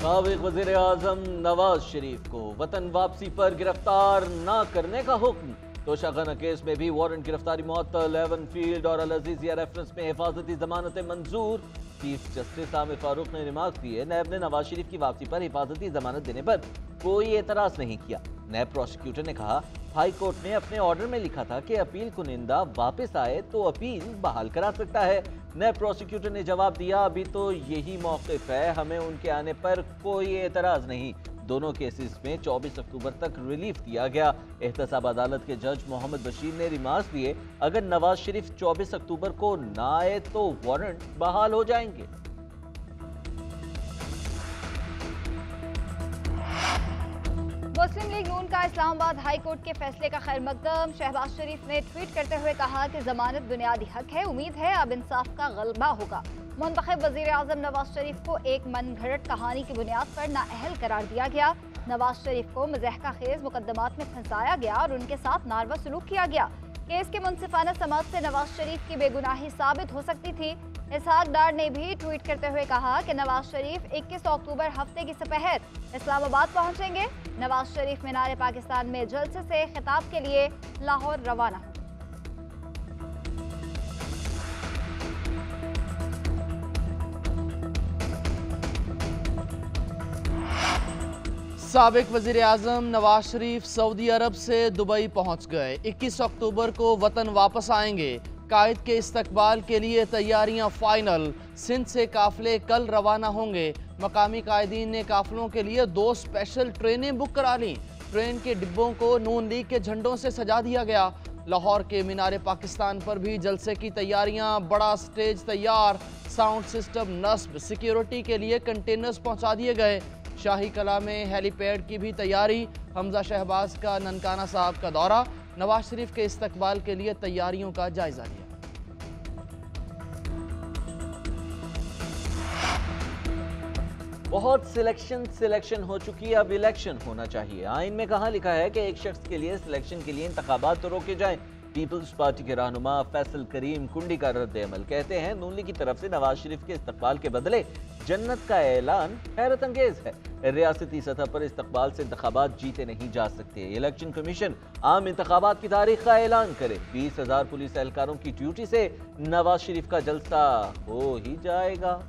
साबिक वज़ीर आज़म नवाज शरीफ को वतन वापसी पर गिरफ्तार न करने का हुक्म। तोशाखाना केस में भी वारंट गिरफ्तारी मुअत्तल। एवन फील्ड और अल अजीजिया रेफरेंस में हिफाजती जमानतें मंजूर। चीफ जस्टिस आमिर फारूक ने रिमार्क दिए, नैब ने नवाज शरीफ की वापसी पर हिफाजती जमानत देने पर कोई एतराज नहीं किया। नैब प्रोसिक्यूटर ने कहा, हाई कोर्ट ने अपने ऑर्डर में लिखा था कि अपील कुनिंदा वापस आए तो अपील बहाल करा सकता है। नैब प्रोसिक्यूटर ने जवाब दिया, अभी तो यही मौक़िफ़ है, हमें उनके आने पर कोई एतराज़ नहीं। दोनों केसेस में 24 अक्टूबर तक रिलीफ दिया गया। एहतसाब अदालत के जज मोहम्मद बशीर ने रिमार्क्स दिए, अगर नवाज शरीफ 24 अक्टूबर को ना आए तो वारंट बहाल हो जाएंगे। मुस्लिम लीग नून का इस्लामाबाद हाई कोर्ट के फैसले का खैर मकदम। शहबाज शरीफ ने ट्वीट करते हुए कहा कि जमानत बुनियादी हक है, उम्मीद है अब इंसाफ का गलबा होगा। मुंतखब वज़ीर आज़म नवाज शरीफ को एक मनगढ़ंत कहानी की बुनियाद पर नाअहल करार दिया गया। नवाज शरीफ को मज़हका खेज मुकदमात में फंसाया गया और उनके साथ नारवा सलूक किया गया। केस के मुनसिफाना समाअत से नवाज शरीफ की बेगुनाही साबित हो सकती थी। इसहाक डार ने भी ट्वीट करते हुए कहा कि नवाज शरीफ 21 अक्टूबर हफ्ते की सपहर इस्लामाबाद पहुंचेंगे। नवाज शरीफ मीनार पाकिस्तान में जलसे से खिताब के लिए लाहौर रवाना। साबिक वज़ीर आज़म नवाज शरीफ सऊदी अरब से दुबई पहुंच गए। 21 अक्टूबर को वतन वापस आएंगे। कायद के इस्तकबाल के लिए तैयारियां फाइनल। सिंध से काफिले कल रवाना होंगे। मकामी कायदीन ने काफिलों के लिए 2 स्पेशल ट्रेनें बुक करा लीं। ट्रेन के डिब्बों को नून लीग के झंडों से सजा दिया गया। लाहौर के मीनार पाकिस्तान पर भी जलसे की तैयारियां, बड़ा स्टेज तैयार, साउंड सिस्टम नस्ब, सिक्योरिटी के लिए कंटेनर्स पहुंचा दिए गए। शाही कला में हेलीपैड की भी तैयारी। हमजा शहबाज का ननकाना साहब का दौरा। नवाज शरीफ के इस्तकबाल के लिए तैयारियों का जायजा लिया। बहुत सिलेक्शन हो चुकी है, अब इलेक्शन होना चाहिए। आइन में कहाँ लिखा है कि एक शख्स के लिए सिलेक्शन के लिए इंतखाबात तो रोके जाएं। पीपल्स पार्टी के रहनुमा फैसल करीम कुंडी का रद्द अमल, कहते हैं नून लीग की तरफ से नवाज शरीफ के इस्तकबाल के बदले जन्नत का ऐलान हैरत अंगेज है। रियासती सतह पर इस्तकबाल से इंतखाबात जीते नहीं जा सकते। इलेक्शन कमीशन आम इंतखाबात की तारीख का ऐलान करे। 20,000 पुलिस एहलकारों की ड्यूटी से नवाज शरीफ का जलसा हो ही जाएगा।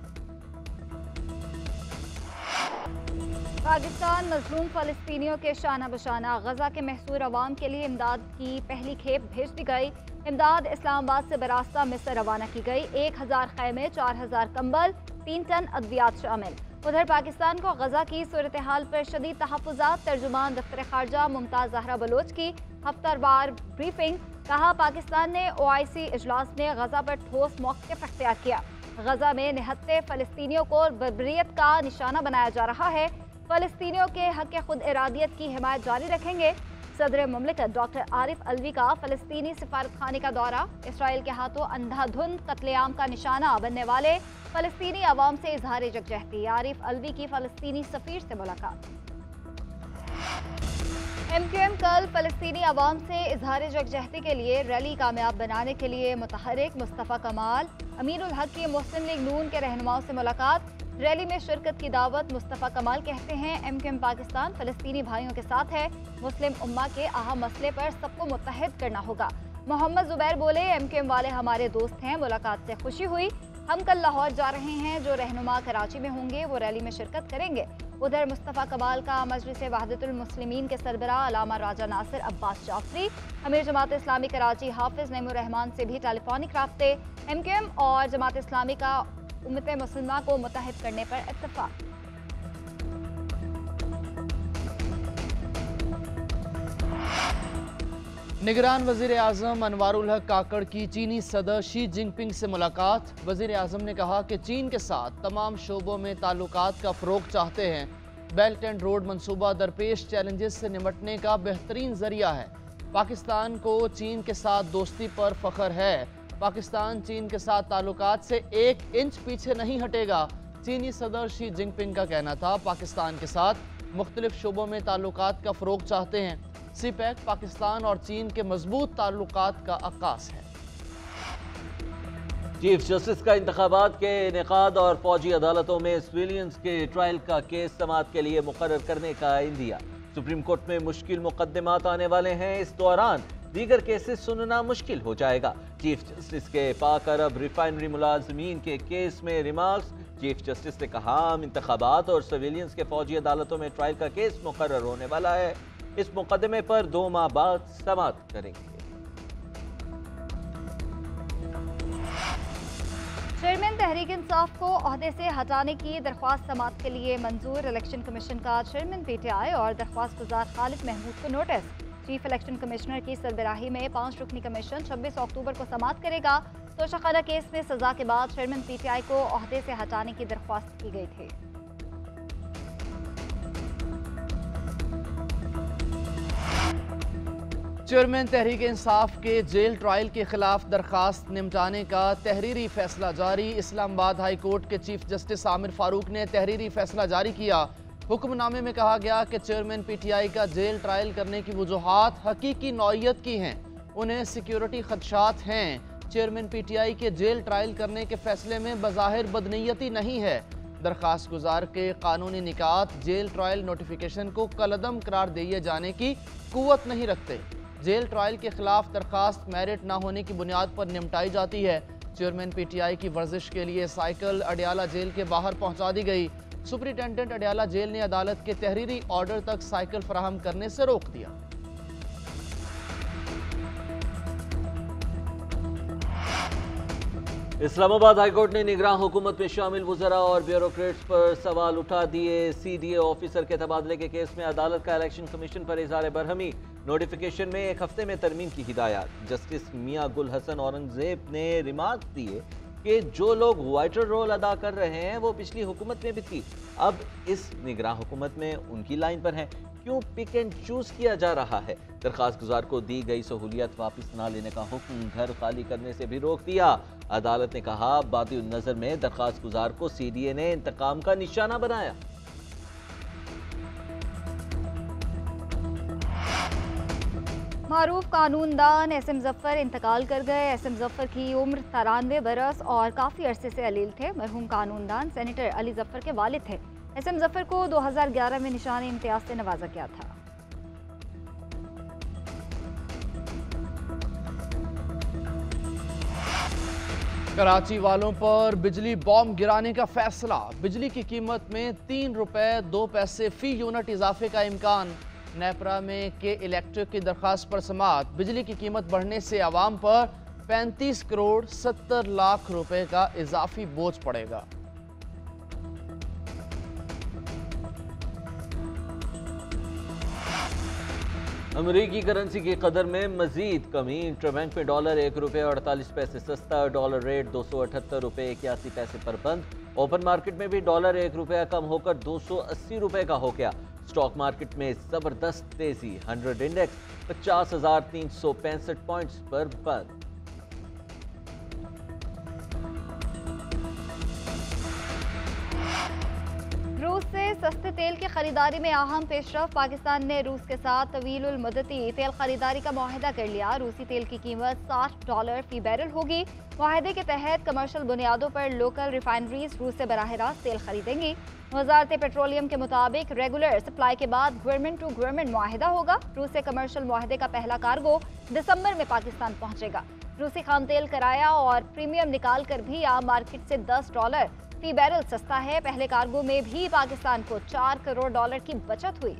पाकिस्तान मजलूम फ़लस्तीनियों के शाना बशाना गजा के महसूर अवाम के लिए इमदाद की पहली खेप भेज दी गई। इमदाद इस्लामाबाद से बरास्ता मिस्र रवाना की गई। 1000 खैमे, 4000 कंबल, 3 टन अद्वियात शामिल। उधर पाकिस्तान को गजा की सूरत हाल पर शदीद तहफ़्फ़ुज़ात। तर्जुमान दफ्तर खारजा मुमताज़ ज़हरा बलोच की हफ्तावार ब्रीफिंग। कहा, पाकिस्तान ने OIC इजलास में गजा पर ठोस मौक़िफ़ अख्तियार किया। गजा में निहत्ते फ़लस्तीनियों को बर्बरियत का निशाना बनाया जा रहा है। फ़लस्तीनियों के हक़ खुद इरादियत की हिमायत जारी रखेंगे। सदर मुमलिकत डॉक्टर आरिफ अलवी का फ़लस्तीनी सिफारत खाने का दौरा। इसराइल के हाथों अंधाधुंध कत्लेआम का निशाना बनने वाले फ़लस्तीनी अवाम से इजहार यकजहती। आरिफ अलवी की फ़लस्तीनी सफ़ीर से मुलाकात। MQM कल फ़लस्तीनी अवाम से इजहार यकजहती के लिए रैली कामयाब बनाने के लिए मुतहरिक। मुस्तफ़ा कमाल, अमीरुल हक की मुस्लिम लीग नून के रहनुमाओं से मुलाकात। रैली में शिरकत की दावत। मुस्तफ़ा कमाल कहते हैं, MQM पाकिस्तान फ़लस्तीनी भाइयों के साथ है। मुस्लिम उम्मा के अहम मसले पर सबको मुत्तहिद करना होगा। मोहम्मद ज़ुबैर बोले, MQM वाले हमारे दोस्त हैं, मुलाकात से खुशी हुई। हम कल लाहौर जा रहे हैं, जो रहनुमा कराची में होंगे वो रैली में शिरकत करेंगे। उधर मुस्तफ़ा कमाल का मजलिस वहदतुल मुस्लिमीन के सरबराह अलामा राजा नासिर अब्बास जाफरी, अमीर जमात इस्लामी कराची हाफिज़ नईमुर रहमान से भी टेलीफोनिक राब्ते। MQM और जमात इस्लामी का उम्मत मुस्लिमा को मुत्तहिद करने पर इत्तफाक। निगरान वज़ीर आज़म अनवारुल हक काकड़ की चीनी सदर शी जिनपिंग से मुलाकात। वज़ीर आज़म ने कहा कि चीन के साथ तमाम शोबों में ताल्लुकात का फ़रोग़ चाहते हैं। बेल्ट एंड रोड मनसूबा दरपेश चैलेंजेस से निमटने का बेहतरीन ज़रिया है। पाकिस्तान को चीन के साथ दोस्ती पर फ़ख्र है। पाकिस्तान चीन के साथ ताल्लुकात से 1 इंच पीछे नहीं हटेगा। चीनी सदर शी जिनपिंग का कहना था, पाकिस्तान के साथ मुख्तलिफ शोबों में ताल्लुकात का फ़रोग़ चाहते हैं। सीपैक पाकिस्तान और चीन के मजबूत ताल्लुकात का अक्कास है। चीफ जस्टिस का इंतखाबात के इनेकाद और फौजी अदालतों में सिविलियंस के ट्रायल का केस समाअत के लिए मुकर्रर करने का इंदिया। सुप्रीम कोर्ट में मुश्किल मुकदमात आने वाले हैं, इस दौरान दीगर केसेस सुनना मुश्किल हो जाएगा। चीफ जस्टिस के पाक अरब रिफाइनरी मुलाजमीन के केस में रिमार्क्स। चीफ जस्टिस ने कहा, हम इंतखाबात और सिविलियंस के फौजी अदालतों में ट्रायल का केस मुकर्रर होने वाला है, इस मुकदमे पर 2 माह बाद समाअत करेंगे। चेयरमैन तहरीक इंसाफ को ओहदे से हटाने की दरख्वास्त समाअत के लिए मंजूर। इलेक्शन कमीशन का चेयरमैन पीटीआई और दरख्वास्त गुजार खालिद महमूद को नोटिस। चीफ इलेक्शन कमिश्नर की सरबराही में 5 रुकनी कमीशन 26 अक्टूबर को समाअत करेगा। तोशाखाना केस में सजा के बाद चेयरमैन पीटीआई को ओहदे से हटाने की दरख्वास्त की गई थी। चेयरमैन तहरीक इंसाफ के जेल ट्रायल के खिलाफ दरखास्त निपटाने का तहरीरी फैसला जारी। इस्लामाबाद हाई कोर्ट के चीफ जस्टिस आमिर फारूक ने तहरीरी फैसला जारी किया। हुक्मनामे में कहा गया कि चेयरमैन पीटीआई का जेल ट्रायल करने की वजूहात हकीकी नौइयत की हैं, उन्हें सिक्योरिटी खदशात हैं। चेयरमैन पीटीआई के जेल ट्रायल करने के फैसले में बज़ाहिर बदनीयती नहीं है। दरखास्त गुजार के कानूनी निकात जेल ट्रायल नोटिफिकेशन को कलअदम करार दिए जाने की कुव्वत नहीं रखते। जेल ट्रायल के खिलाफ दरखास्त मेरिट न होने की बुनियाद पर निपटाई जाती है। चेयरमैन पीटीआई की वर्जिश के लिए साइकिल अडियाला जेल के बाहर पहुंचा दी गई। सुपरिटेंडेंट अडियाला जेल ने अदालत के तहरीरी ऑर्डर तक साइकिल फराहम करने से रोक दिया। इस्लामाबाद हाईकोर्ट ने निगरान हुकूमत में शामिल वज़रा और ब्यूरोक्रेट्स पर सवाल उठा दिए। सीडीए ऑफिसर के तबादले के केस में अदालत का इलेक्शन कमीशन पर इज़हार बरहमी। नोटिफिकेशन में 1 हफ्ते में तरमीम की हिदायत। जस्टिस मियां गुल हसन औरंगजेब ने रिमार्क दिए कि जो लोग वाइटर रोल अदा कर रहे हैं वो पिछली हुकूमत में भी थी, अब इस निगरान हुकूमत में उनकी लाइन पर हैं। क्यों पिक एंड चूज किया जा रहा है? दरखास्त गुजार को दी गई सहूलियत वापस न लेने का हुक्म घर खाली करने से भी रोक दिया। अदालत ने कहा, बादी नजर में दरखास्त गुजार को सीडीए ने इंतकाम का निशाना बनाया। मारूफ कानूनदान एसएम जफर इंतकाल कर गए। एसएम जफर की उम्र 93 बरस और काफ़ी अरसे से अलील थे। मरहूम कानूनदान सेनेटर अली जफर के वालिद थे। एसएम जफर को 2011 में निशान इम्तियाज से नवाजा गया था। कराची वालों पर बिजली बॉम्ब गिराने का फैसला। बिजली की कीमत में 3 रुपए 2 पैसे फी यूनिट इजाफे का इम्कान। नेपरा में के इलेक्ट्रिक की दरखास्त पर समाअत। बिजली की कीमत बढ़ने से आवाम पर 35 करोड़ 70 लाख रुपए का इजाफी बोझ पड़ेगा। अमरीकी करेंसी की कदर में मजीद कमी। इंटरबैंक में डॉलर 1 रुपये 48 पैसे सस्ता। डॉलर रेट 278 रुपये 81 पैसे पर बंद। ओपन मार्केट में भी डॉलर 1 रुपया कम होकर 280 रुपये का हो गया। स्टॉक मार्केट में जबरदस्त तेजी। 100 इंडेक्स 50,365 पॉइंट्स पर बंद। रूस से सस्ते तेल की खरीदारी में अहम पेशरफ। पाकिस्तान ने रूस के साथ तवीलुल मुद्दती तेल खरीदारी का मुआहदा कर लिया। रूसी तेल की कीमत $60 फी बैरल होगी। मुआहदे के तहत कमर्शियल बुनियादों पर लोकल रिफाइनरीज रूस से बराह रास्त तेल खरीदेंगी। वजारत पेट्रोलियम के मुताबिक रेगुलर सप्लाई के बाद गवर्नमेंट टू गवर्नमेंट मुआहदा होगा। रूस से कमर्शियल मुआहदे का पहला कार्गो दिसंबर में पाकिस्तान पहुंचेगा। रूसी खाम तेल किराया और प्रीमियम निकाल कर भी आम मार्केट से $10 फी बैरल सस्ता है। पहले कार्गो में भी पाकिस्तान को $4 करोड़ की बचत हुई।